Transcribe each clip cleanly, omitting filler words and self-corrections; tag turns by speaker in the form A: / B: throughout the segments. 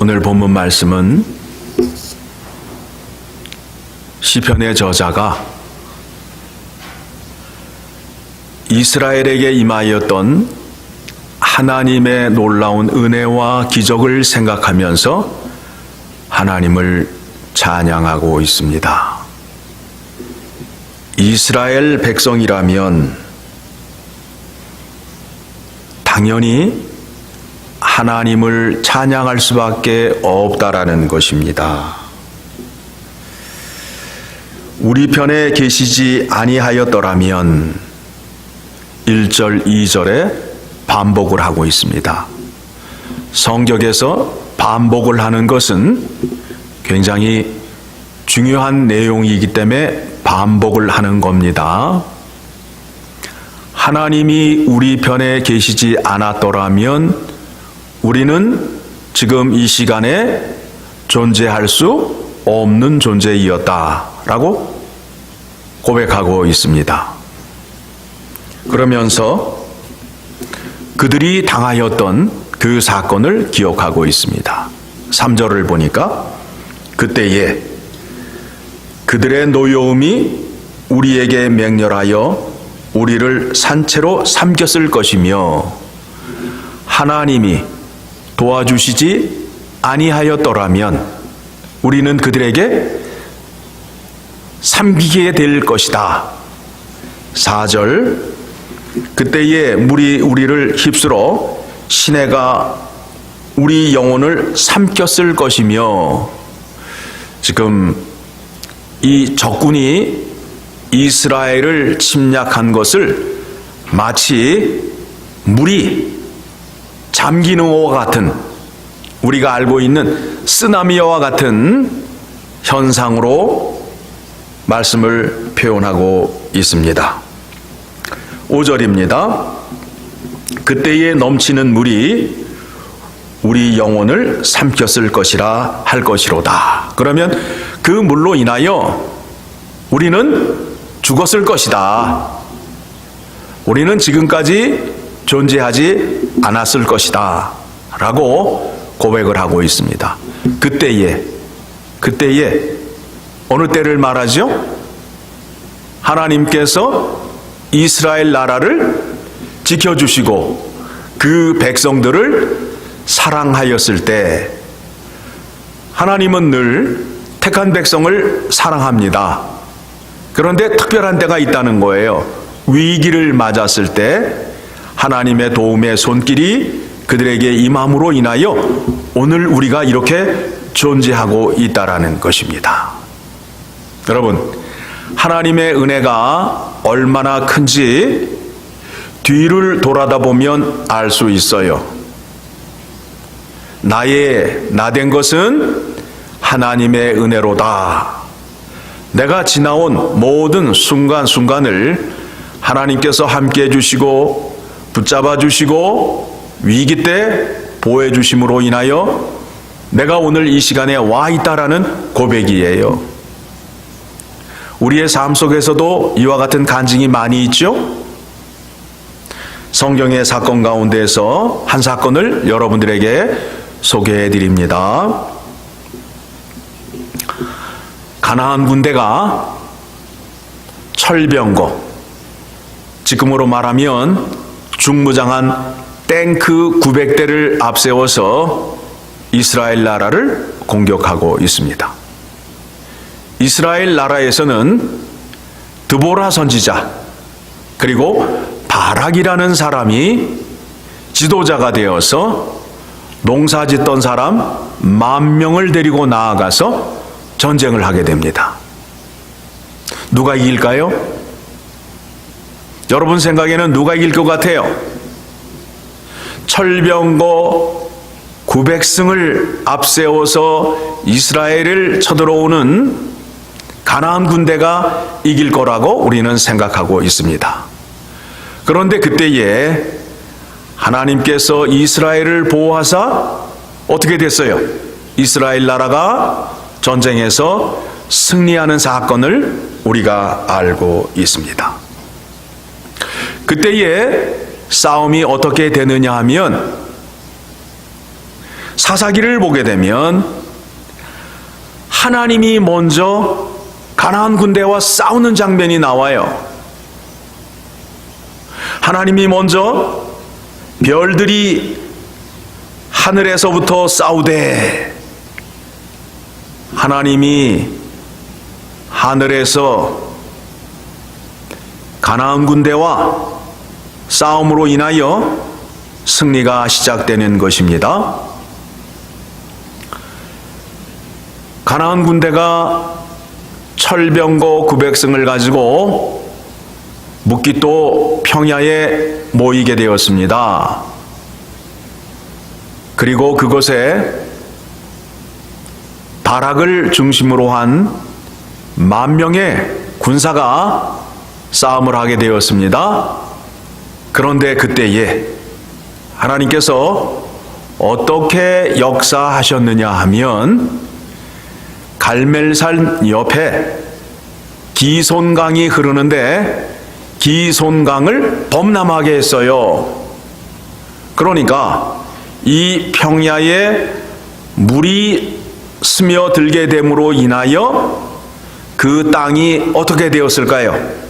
A: 오늘 본문 말씀은 시편의 저자가 이스라엘에게 임하였던 하나님의 놀라운 은혜와 기적을 생각하면서 하나님을 찬양하고 있습니다. 이스라엘 백성이라면 당연히 하나님을 찬양할 수밖에 없다라는 것입니다. 우리 편에 계시지 아니하였더라면 1절, 2절에 반복을 하고 있습니다. 성경에서 반복을 하는 것은 굉장히 중요한 내용이기 때문에 반복을 하는 겁니다. 하나님이 우리 편에 계시지 않았더라면 우리는 지금 이 시간에 존재할 수 없는 존재이었다라고 고백하고 있습니다. 그러면서 그들이 당하였던 그 사건을 기억하고 있습니다. 3절을 보니까 그때에 그들의 노여움이 우리에게 맹렬하여 우리를 산채로 삼켰을 것이며 하나님이 도와주시지 아니하였더라면 우리는 그들에게 삼키게 될 것이다. 4절 그때에 물이 우리를 휩쓸어 시내가 우리 영혼을 삼켰을 것이며, 지금 이 적군이 이스라엘을 침략한 것을 마치 물이 잠기는 것과 같은, 우리가 알고 있는 쓰나미와 같은 현상으로 말씀을 표현하고 있습니다. 5절입니다. 그때에 넘치는 물이 우리 영혼을 삼켰을 것이라 할 것이로다. 그러면 그 물로 인하여 우리는 죽었을 것이다. 우리는 지금까지 존재하지 않았을 것이다. 라고 고백을 하고 있습니다. 그때에 어느 때를 말하죠? 하나님께서 이스라엘 나라를 지켜주시고 그 백성들을 사랑하였을 때, 하나님은 늘 택한 백성을 사랑합니다. 그런데 특별한 때가 있다는 거예요. 위기를 맞았을 때 하나님의 도움의 손길이 그들에게 임함으로 인하여 오늘 우리가 이렇게 존재하고 있다라는 것입니다. 여러분, 하나님의 은혜가 얼마나 큰지 뒤를 돌아다 보면 알 수 있어요. 나된 것은 하나님의 은혜로다. 내가 지나온 모든 순간순간을 하나님께서 함께 해주시고 붙잡아 주시고 위기 때 보호해 주심으로 인하여 내가 오늘 이 시간에 와 있다라는 고백이에요. 우리의 삶 속에서도 이와 같은 간증이 많이 있죠? 성경의 사건 가운데서 한 사건을 여러분들에게 소개해 드립니다. 가나안 군대가 철병거, 지금으로 말하면 중무장한 탱크 900대를 앞세워서 이스라엘 나라를 공격하고 있습니다. 이스라엘 나라에서는 드보라 선지자 그리고 바락이라는 사람이 지도자가 되어서 농사 짓던 사람 10,000명을 데리고 나아가서 전쟁을 하게 됩니다. 누가 이길까요? 여러분 생각에는 누가 이길 것 같아요? 철병거 900승을 앞세워서 이스라엘을 쳐들어오는 가나안 군대가 이길 거라고 우리는 생각하고 있습니다. 그런데 그때에 하나님께서 이스라엘을 보호하사 어떻게 됐어요? 이스라엘 나라가 전쟁에서 승리하는 사건을 우리가 알고 있습니다. 그때에 싸움이 어떻게 되느냐 하면 사사기를 보게 되면 하나님이 먼저 가나안 군대와 싸우는 장면이 나와요. 하나님이 먼저 별들이 하늘에서부터 싸우되 하나님이 하늘에서 가나안 군대와 싸움으로 인하여 승리가 시작되는 것입니다. 가나안 군대가 철병거 900승을 가지고 묵깃도 평야에 모이게 되었습니다. 그리고 그곳에 바락을 중심으로 한 10,000명의 군사가 싸움을 하게 되었습니다. 그런데 그때에 하나님께서 어떻게 역사하셨느냐 하면 갈멜산 옆에 기손강이 흐르는데 기손강을 범람하게 했어요. 그러니까 이 평야에 물이 스며들게 됨으로 인하여 그 땅이 어떻게 되었을까요?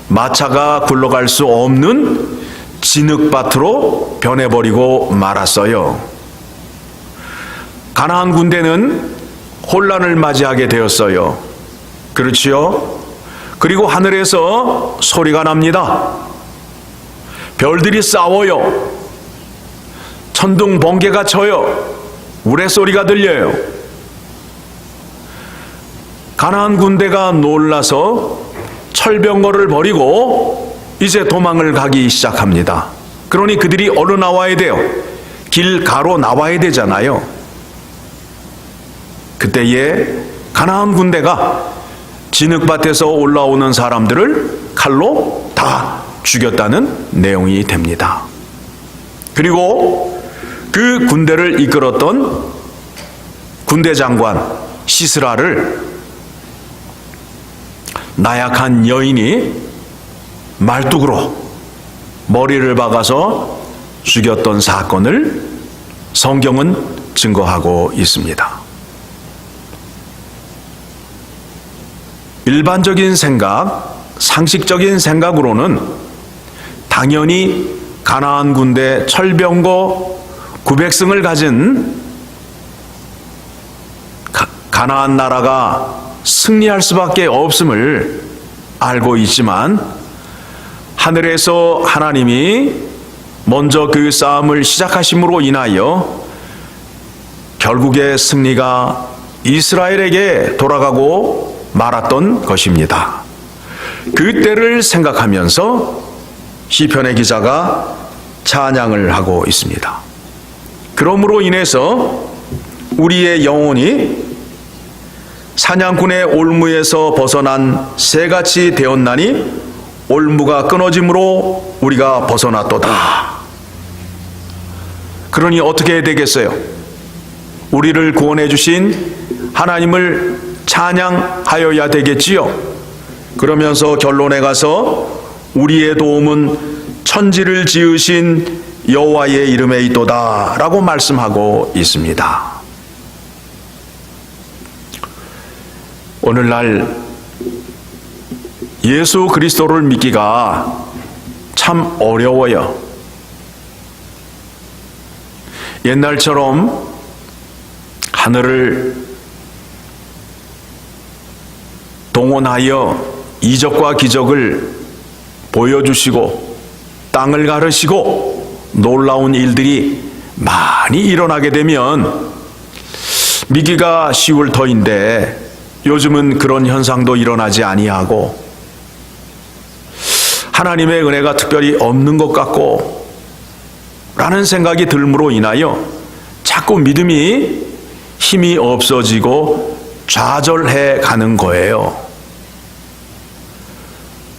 A: 마차가 굴러갈 수 없는 진흙밭으로 변해버리고 말았어요. 가나안 군대는 혼란을 맞이하게 되었어요. 그렇지요? 그리고 하늘에서 소리가 납니다. 별들이 싸워요. 천둥 번개가 쳐요. 우레소리가 들려요. 가나안 군대가 놀라서 철병거를 버리고 이제 도망을 가기 시작합니다. 그러니 그들이 어느 나와야 돼요? 길 가로 나와야 되잖아요. 그때에 가나안 군대가 진흙밭에서 올라오는 사람들을 칼로 다 죽였다는 내용이 됩니다. 그리고 그 군대를 이끌었던 군대 장관 시스라를 나약한 여인이 말뚝으로 머리를 박아서 죽였던 사건을 성경은 증거하고 있습니다. 일반적인 생각, 상식적인 생각으로는 당연히 가나안 군대 철병거 900승을 가진 가나안 나라가 승리할 수밖에 없음을 알고 있지만 하늘에서 하나님이 먼저 그 싸움을 시작하심으로 인하여 결국의 승리가 이스라엘에게 돌아가고 말았던 것입니다. 그때를 생각하면서 시편의 기자가 찬양을 하고 있습니다. 그러므로 인해서 우리의 영혼이 사냥꾼의 올무에서 벗어난 새같이 되었나니 올무가 끊어짐으로 우리가 벗어났도다. 그러니 어떻게 해야 되겠어요? 우리를 구원해 주신 하나님을 찬양하여야 되겠지요. 그러면서 결론에 가서 우리의 도움은 천지를 지으신 여호와의 이름에 있도다 라고 말씀하고 있습니다. 오늘날 예수 그리스도를 믿기가 참 어려워요. 옛날처럼 하늘을 동원하여 이적과 기적을 보여주시고 땅을 가르시고 놀라운 일들이 많이 일어나게 되면 믿기가 쉬울 터인데 요즘은 그런 현상도 일어나지 아니하고 하나님의 은혜가 특별히 없는 것 같고 라는 생각이 들므로 인하여 자꾸 믿음이 힘이 없어지고 좌절해 가는 거예요.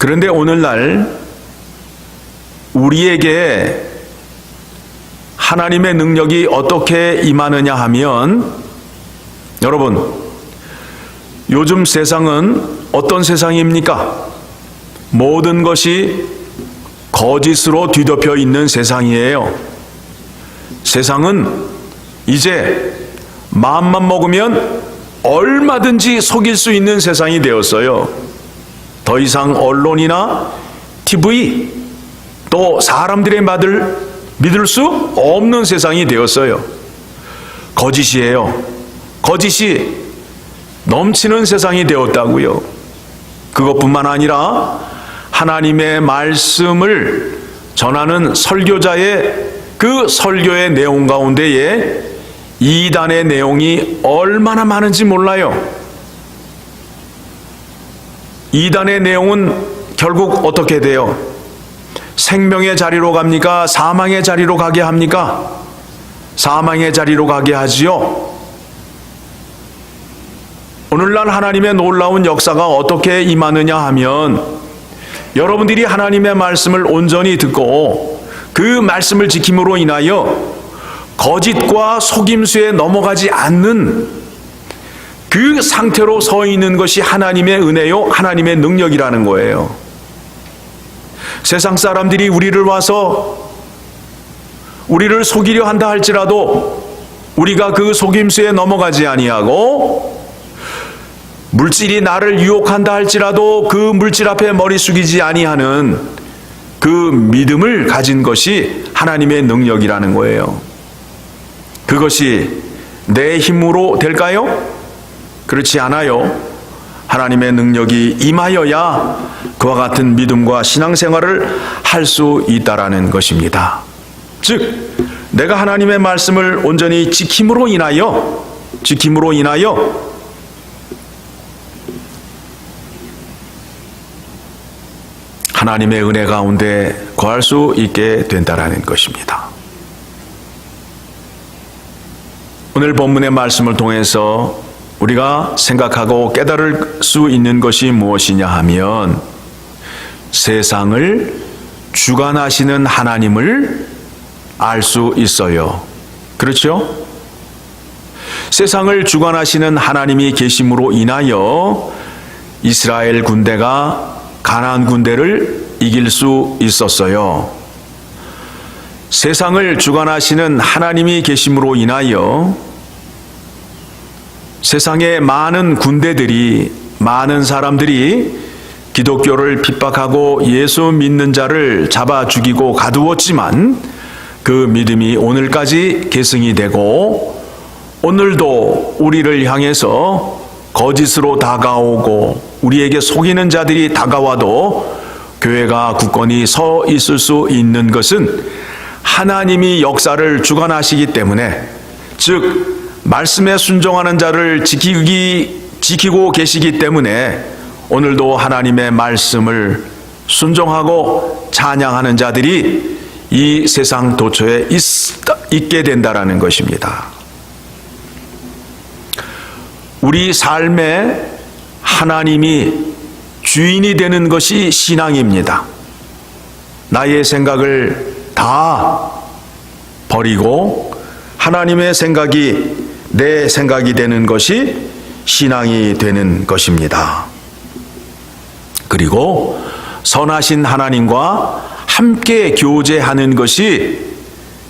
A: 그런데 오늘날 우리에게 하나님의 능력이 어떻게 임하느냐 하면 여러분, 요즘 세상은 어떤 세상입니까? 모든 것이 거짓으로 뒤덮여 있는 세상이에요. 세상은 이제 마음만 먹으면 얼마든지 속일 수 있는 세상이 되었어요. 더 이상 언론이나 TV 또 사람들의 말을 믿을 수 없는 세상이 되었어요. 거짓이에요. 거짓이 넘치는 세상이 되었다고요. 그것뿐만 아니라 하나님의 말씀을 전하는 설교자의 그 설교의 내용 가운데에 이단의 내용이 얼마나 많은지 몰라요. 이단의 내용은 결국 어떻게 돼요? 생명의 자리로 갑니까? 사망의 자리로 가게 합니까? 사망의 자리로 가게 하지요. 오늘날 하나님의 놀라운 역사가 어떻게 임하느냐 하면 여러분들이 하나님의 말씀을 온전히 듣고 그 말씀을 지킴으로 인하여 거짓과 속임수에 넘어가지 않는 그 상태로 서 있는 것이 하나님의 은혜요, 하나님의 능력이라는 거예요. 세상 사람들이 우리를 와서 우리를 속이려 한다 할지라도 우리가 그 속임수에 넘어가지 아니하고 물질이 나를 유혹한다 할지라도 그 물질 앞에 머리 숙이지 아니하는 그 믿음을 가진 것이 하나님의 능력이라는 거예요. 그것이 내 힘으로 될까요? 그렇지 않아요. 하나님의 능력이 임하여야 그와 같은 믿음과 신앙생활을 할 수 있다라는 것입니다. 즉 내가 하나님의 말씀을 온전히 지킴으로 인하여 하나님의 은혜 가운데 거할 수 있게 된다라는 것입니다. 오늘 본문의 말씀을 통해서 우리가 생각하고 깨달을 수 있는 것이 무엇이냐 하면 세상을 주관하시는 하나님을 알 수 있어요. 그렇죠? 세상을 주관하시는 하나님이 계심으로 인하여 이스라엘 군대가 가나안 군대를 이길 수 있었어요. 세상을 주관하시는 하나님이 계심으로 인하여 세상의 많은 군대들이, 많은 사람들이 기독교를 핍박하고 예수 믿는 자를 잡아 죽이고 가두었지만 그 믿음이 오늘까지 계승이 되고 오늘도 우리를 향해서 거짓으로 다가오고 우리에게 속이는 자들이 다가와도 교회가 굳건히 서 있을 수 있는 것은 하나님이 역사를 주관하시기 때문에, 즉 말씀에 순종하는 자를 지키고 계시기 때문에 오늘도 하나님의 말씀을 순종하고 찬양하는 자들이 이 세상 도처에 있게 된다라는 것입니다. 우리 삶에 하나님이 주인이 되는 것이 신앙입니다. 나의 생각을 다 버리고 하나님의 생각이 내 생각이 되는 것이 신앙이 되는 것입니다. 그리고 선하신 하나님과 함께 교제하는 것이,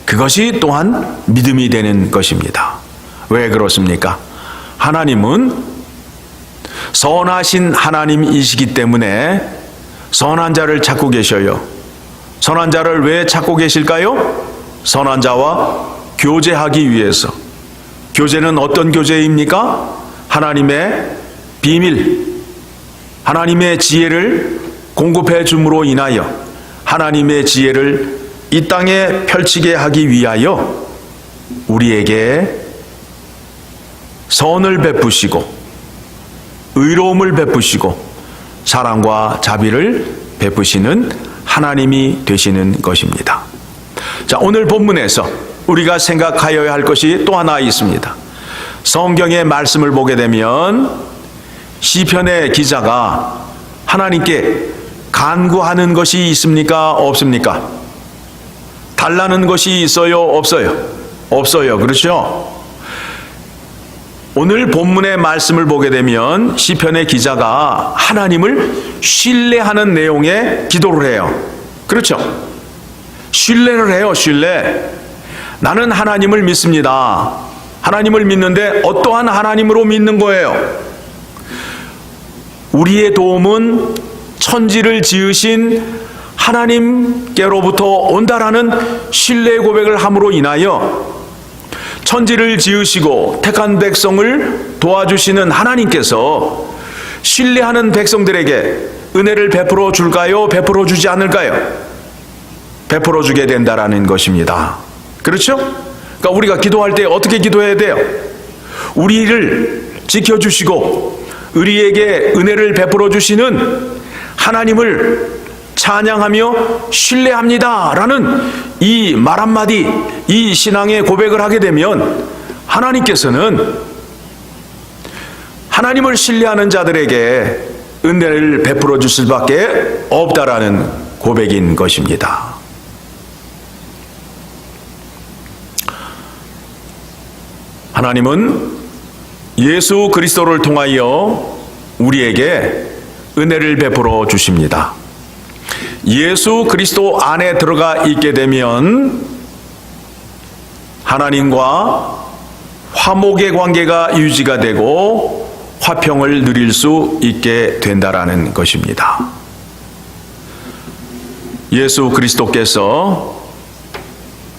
A: 그것이 또한 믿음이 되는 것입니다. 왜 그렇습니까? 하나님은 선하신 하나님이시기 때문에 선한 자를 찾고 계셔요. 선한 자를 왜 찾고 계실까요? 선한 자와 교제하기 위해서. 교제는 어떤 교제입니까? 하나님의 비밀, 하나님의 지혜를 공급해 줌으로 인하여 하나님의 지혜를 이 땅에 펼치게 하기 위하여 우리에게 선을 베푸시고 의로움을 베푸시고 사랑과 자비를 베푸시는 하나님이 되시는 것입니다. 자, 오늘 본문에서 우리가 생각하여야 할 것이 또 하나 있습니다. 성경의 말씀을 보게 되면 시편의 기자가 하나님께 간구하는 것이 있습니까? 없습니까? 달라는 것이 있어요? 없어요? 없어요. 그렇죠? 오늘 본문의 말씀을 보게 되면 시편의 기자가 하나님을 신뢰하는 내용의 기도를 해요. 그렇죠? 신뢰를 해요, 신뢰. 나는 하나님을 믿습니다. 하나님을 믿는데 어떠한 하나님으로 믿는 거예요? 우리의 도움은 천지를 지으신 하나님께로부터 온다라는 신뢰 고백을 함으로 인하여 천지를 지으시고 택한 백성을 도와주시는 하나님께서 신뢰하는 백성들에게 은혜를 베풀어 줄까요? 베풀어 주지 않을까요? 베풀어 주게 된다라는 것입니다. 그렇죠? 그러니까 우리가 기도할 때 어떻게 기도해야 돼요? 우리를 지켜주시고 우리에게 은혜를 베풀어 주시는 하나님을 찬양하며 신뢰합니다 라는 이 말 한마디, 이 신앙의 고백을 하게 되면 하나님께서는 하나님을 신뢰하는 자들에게 은혜를 베풀어 주실 밖에 없다라는 고백인 것입니다. 하나님은 예수 그리스도를 통하여 우리에게 은혜를 베풀어 주십니다. 예수 그리스도 안에 들어가 있게 되면 하나님과 화목의 관계가 유지가 되고 화평을 누릴 수 있게 된다라는 것입니다. 예수 그리스도께서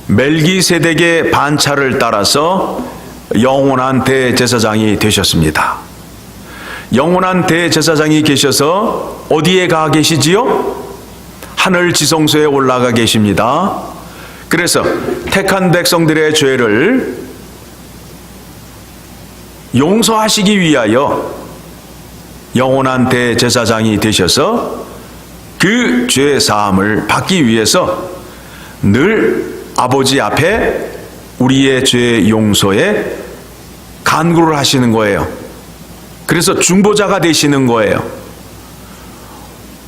A: 멜기세덱의 반차를 따라서 영원한 대제사장이 되셨습니다. 영원한 대제사장이 계셔서 어디에 가 계시지요? 하늘 지성소에 올라가 계십니다. 그래서 택한 백성들의 죄를 용서하시기 위하여 영원한 대제사장이 되셔서 그 죄 사함을 받기 위해서 늘 아버지 앞에 우리의 죄 용서에 간구를 하시는 거예요. 그래서 중보자가 되시는 거예요.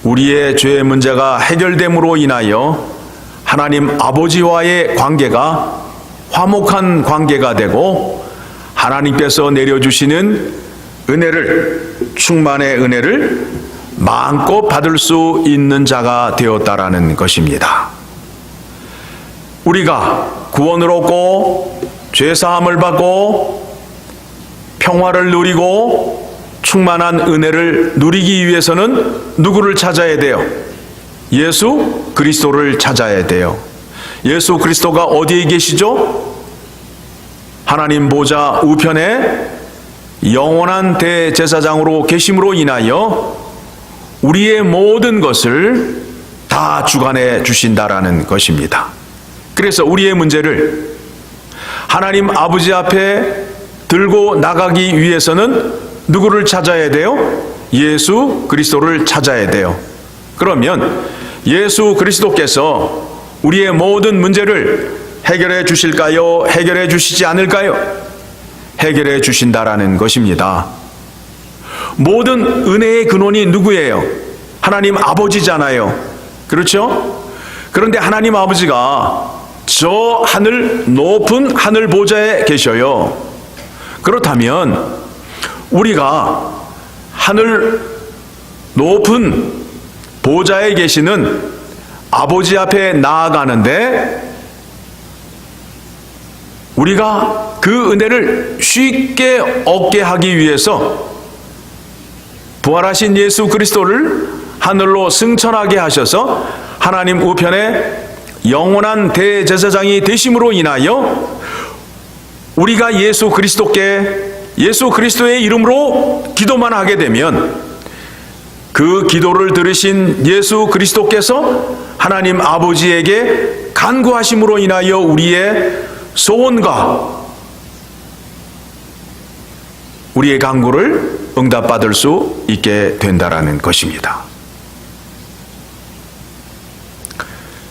A: 우리의 죄의 문제가 해결됨으로 인하여 하나님 아버지와의 관계가 화목한 관계가 되고 하나님께서 내려주시는 은혜를, 충만의 은혜를 마음껏 받을 수 있는 자가 되었다라는 것입니다. 우리가 구원을 얻고 죄사함을 받고 평화를 누리고 충만한 은혜를 누리기 위해서는 누구를 찾아야 돼요? 예수 그리스도를 찾아야 돼요. 예수 그리스도가 어디에 계시죠? 하나님 보좌 우편에 영원한 대제사장으로 계심으로 인하여 우리의 모든 것을 다 주관해 주신다라는 것입니다. 그래서 우리의 문제를 하나님 아버지 앞에 들고 나가기 위해서는 누구를 찾아야 돼요? 예수 그리스도를 찾아야 돼요. 그러면 예수 그리스도께서 우리의 모든 문제를 해결해 주실까요? 해결해 주시지 않을까요? 해결해 주신다라는 것입니다. 모든 은혜의 근원이 누구예요? 하나님 아버지잖아요. 그렇죠? 그런데 하나님 아버지가 저 하늘, 높은 하늘 보좌에 계셔요. 그렇다면 우리가 하늘 높은 보좌에 계시는 아버지 앞에 나아가는데 우리가 그 은혜를 쉽게 얻게 하기 위해서 부활하신 예수 그리스도를 하늘로 승천하게 하셔서 하나님 우편에 영원한 대제사장이 되심으로 인하여 우리가 예수 그리스도의 이름으로 기도만 하게 되면 그 기도를 들으신 예수 그리스도께서 하나님 아버지에게 간구하심으로 인하여 우리의 소원과 우리의 간구를 응답받을 수 있게 된다라는 것입니다.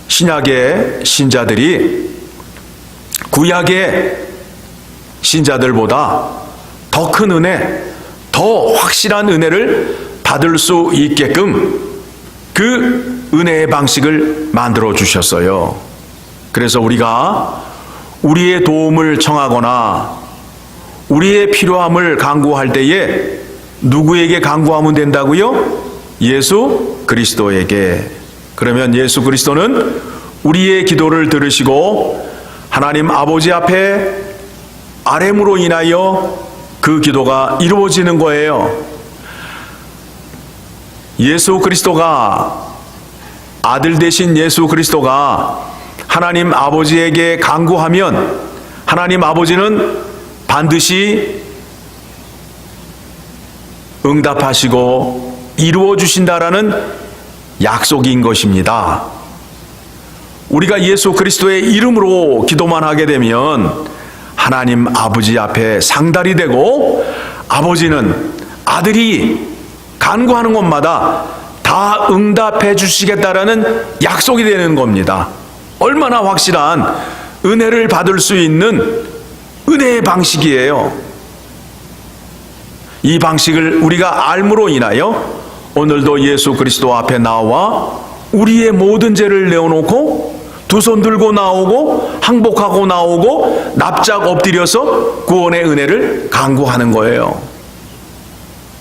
A: 신약의 신자들이 구약의 신자들보다 더 큰 은혜, 더 확실한 은혜를 받을 수 있게끔 그 은혜의 방식을 만들어 주셨어요. 그래서 우리가 우리의 도움을 청하거나 우리의 필요함을 간구할 때에 누구에게 간구하면 된다고요? 예수 그리스도에게. 그러면 예수 그리스도는 우리의 기도를 들으시고 하나님 아버지 앞에 아뢰므로 인하여 그 기도가 이루어지는 거예요. 예수 그리스도가, 아들 되신 예수 그리스도가 하나님 아버지에게 간구하면 하나님 아버지는 반드시 응답하시고 이루어 주신다라는 약속인 것입니다. 우리가 예수 그리스도의 이름으로 기도만 하게 되면 하나님 아버지 앞에 상달이 되고 아버지는 아들이 간구하는 것마다 다 응답해 주시겠다라는 약속이 되는 겁니다. 얼마나 확실한 은혜를 받을 수 있는 은혜의 방식이에요. 이 방식을 우리가 알므로 인하여 오늘도 예수 그리스도 앞에 나와 우리의 모든 죄를 내어놓고 두 손 들고 나오고 항복하고 나오고 납작 엎드려서 구원의 은혜를 간구하는 거예요.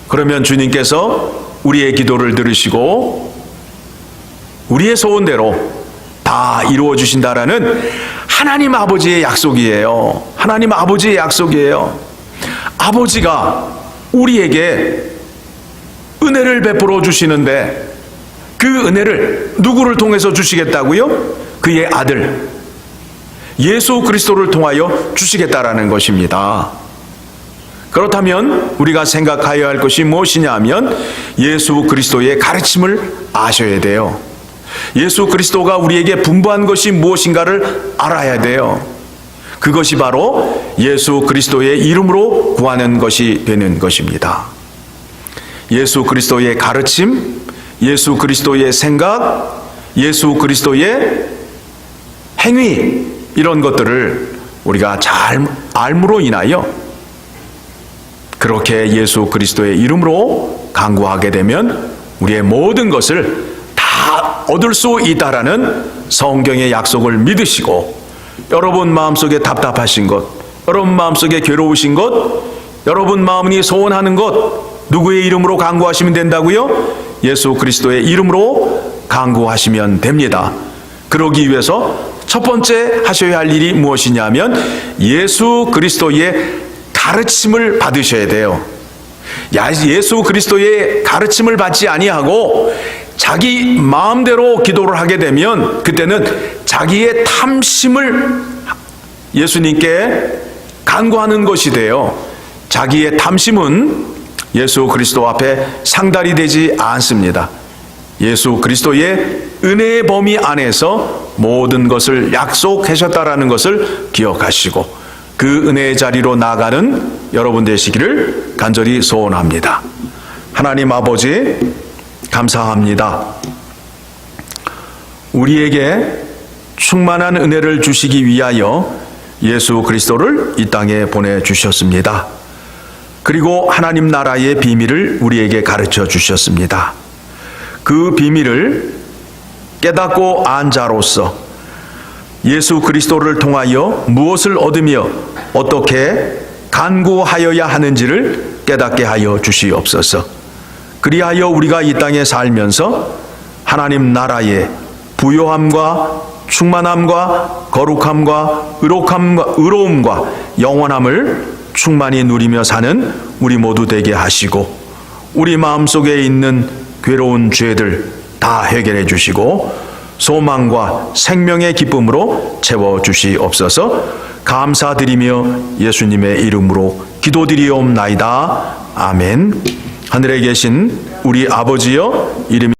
A: 그러면 주님께서 우리의 기도를 들으시고 우리의 소원대로 다 이루어 주신다라는 하나님 아버지의 약속이에요. 하나님 아버지의 약속이에요. 아버지가 우리에게 은혜를 베풀어 주시는데 그 은혜를 누구를 통해서 주시겠다고요? 그의 아들 예수 그리스도를 통하여 주시겠다라는 것입니다. 그렇다면 우리가 생각하여야 할 것이 무엇이냐 하면 예수 그리스도의 가르침을 아셔야 돼요. 예수 그리스도가 우리에게 분부한 것이 무엇인가를 알아야 돼요. 그것이 바로 예수 그리스도의 이름으로 구하는 것이 되는 것입니다. 예수 그리스도의 가르침, 예수 그리스도의 생각, 예수 그리스도의 행위, 이런 것들을 우리가 잘 알므로 인하여 그렇게 예수 그리스도의 이름으로 간구하게 되면 우리의 모든 것을 다 얻을 수 있다라는 성경의 약속을 믿으시고, 여러분 마음속에 답답하신 것, 여러분 마음속에 괴로우신 것, 여러분 마음이 소원하는 것 누구의 이름으로 간구하시면 된다고요? 예수 그리스도의 이름으로 간구하시면 됩니다. 그러기 위해서 첫 번째 하셔야 할 일이 무엇이냐면 예수 그리스도의 가르침을 받으셔야 돼요. 예수 그리스도의 가르침을 받지 아니하고 자기 마음대로 기도를 하게 되면 그때는 자기의 탐심을 예수님께 간구하는 것이 돼요. 자기의 탐심은 예수 그리스도 앞에 상달이 되지 않습니다. 예수 그리스도의 은혜의 범위 안에서 모든 것을 약속하셨다라는 것을 기억하시고 그 은혜의 자리로 나가는 여러분 되시기를 간절히 소원합니다. 하나님 아버지 감사합니다. 우리에게 충만한 은혜를 주시기 위하여 예수 그리스도를 이 땅에 보내주셨습니다. 그리고 하나님 나라의 비밀을 우리에게 가르쳐 주셨습니다. 그 비밀을 깨닫고 안 자로서 예수 그리스도를 통하여 무엇을 얻으며 어떻게 간구하여야 하는지를 깨닫게 하여 주시옵소서. 그리하여 우리가 이 땅에 살면서 하나님 나라의 부요함과 충만함과 거룩함과 의로움과 영원함을 충만히 누리며 사는 우리 모두 되게 하시고 우리 마음속에 있는 괴로운 죄들 다 해결해 주시고 소망과 생명의 기쁨으로 채워주시옵소서. 감사드리며 예수님의 이름으로 기도드리옵나이다. 아멘. 하늘에 계신 우리 아버지여, 이름이